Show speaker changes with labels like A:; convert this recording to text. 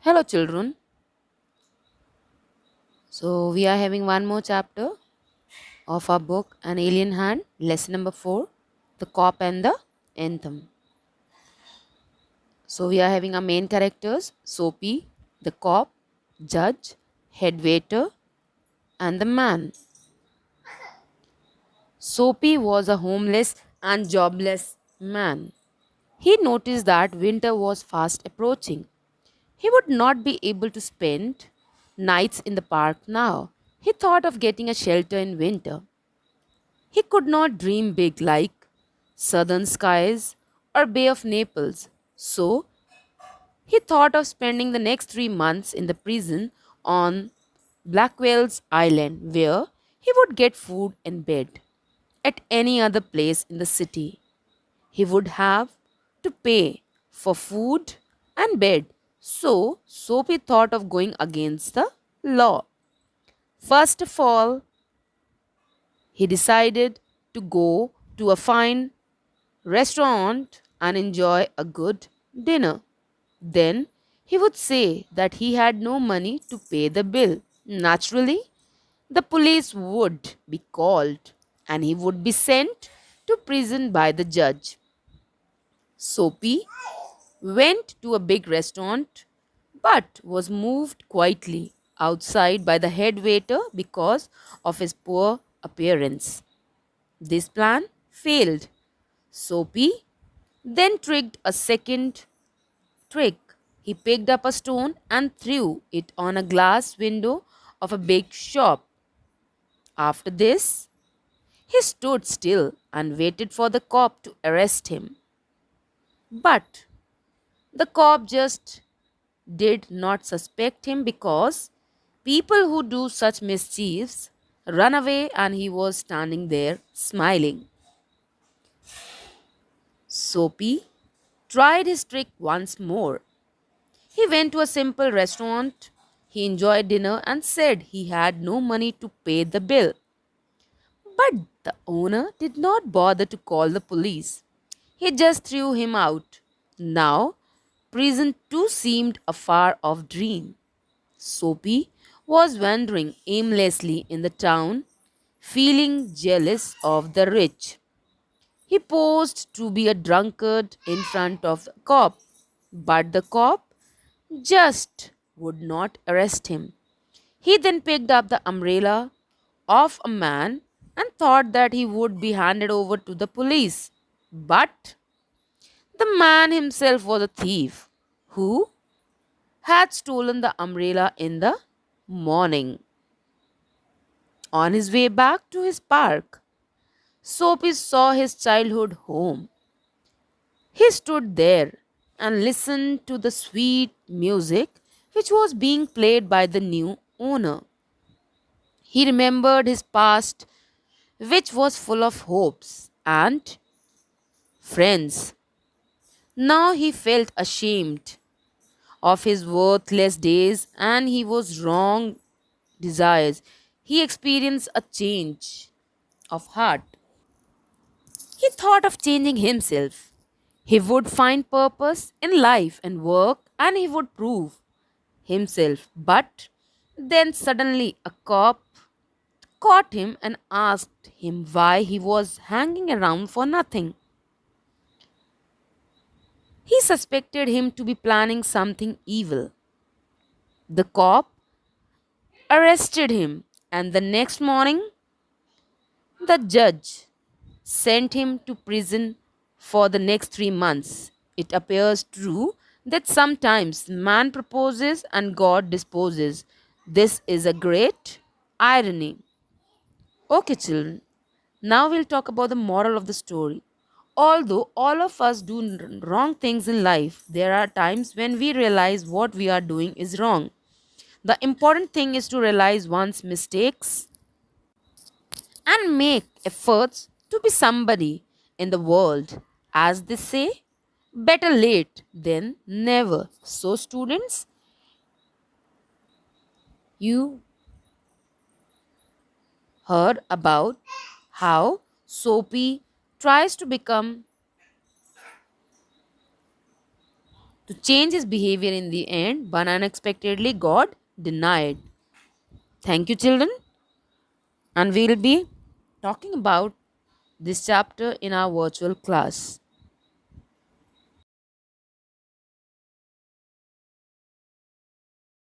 A: Hello, children. So, we are having one more chapter of our book, An Alien Hand, lesson number 4, The Cop and the Anthem. So, we are having our main characters Soapy, the cop, judge, head waiter, and the man. Soapy was a homeless and jobless man. He noticed that winter was fast approaching. He would not be able to spend nights in the park now. He thought of getting a shelter in winter. He could not dream big like southern skies or Bay of Naples. So he thought of spending the next 3 months in the prison on Blackwell's Island, where he would get food and bed. At any other place in the city, he would have to pay for food and bed. So Soapy thought of going against the law. First of all, he decided to go to a fine restaurant and enjoy a good dinner. Then he would say that he had no money to pay the bill. Naturally, the police would be called and he would be sent to prison by the judge. Soapy went to a big restaurant but was moved quietly outside by the head waiter because of his poor appearance. This plan failed. Soapy then tricked a second trick. He picked up a stone and threw it on a glass window of a big shop. After this, he stood still and waited for the cop to arrest him. But the cop just did not suspect him because people who do such mischiefs run away and he was standing there smiling. Soapy tried his trick once more. He went to a simple restaurant. He enjoyed dinner and said he had no money to pay the bill. But the owner did not bother to call the police. He just threw him out. Now, prison too seemed a far off dream. Soapy was wandering aimlessly in the town, feeling jealous of the rich. He posed to be a drunkard in front of the cop, but the cop just would not arrest him. He then picked up the umbrella of a man and thought that he would be handed over to the police. But the man himself was a thief who had stolen the umbrella in the morning. On his way back to his park, Soapy saw his childhood home. He stood there and listened to the sweet music which was being played by the new owner. He remembered his past, which was full of hopes and friends. Now he felt ashamed of his worthless days and he was wrong desires. He experienced a change of heart. He thought of changing himself. He would find purpose in life and work and he would prove himself. But then suddenly a cop caught him and asked him why he was hanging around for nothing. He suspected him to be planning something evil. The cop arrested him, and the next morning, the judge sent him to prison for the next 3 months. It appears true that sometimes man proposes and God disposes. This is a great irony. Okay, children, now we'll talk about the moral of the story. Although all of us do wrong things in life, there are times when we realize what we are doing is wrong. The important thing is to realize one's mistakes and make efforts to be somebody in the world. As they say, better late than never. So, students, you heard about how Soapy tries to become to change his behavior in the end, but unexpectedly got denied. Thank you, children, and we'll be talking about this chapter in our virtual class.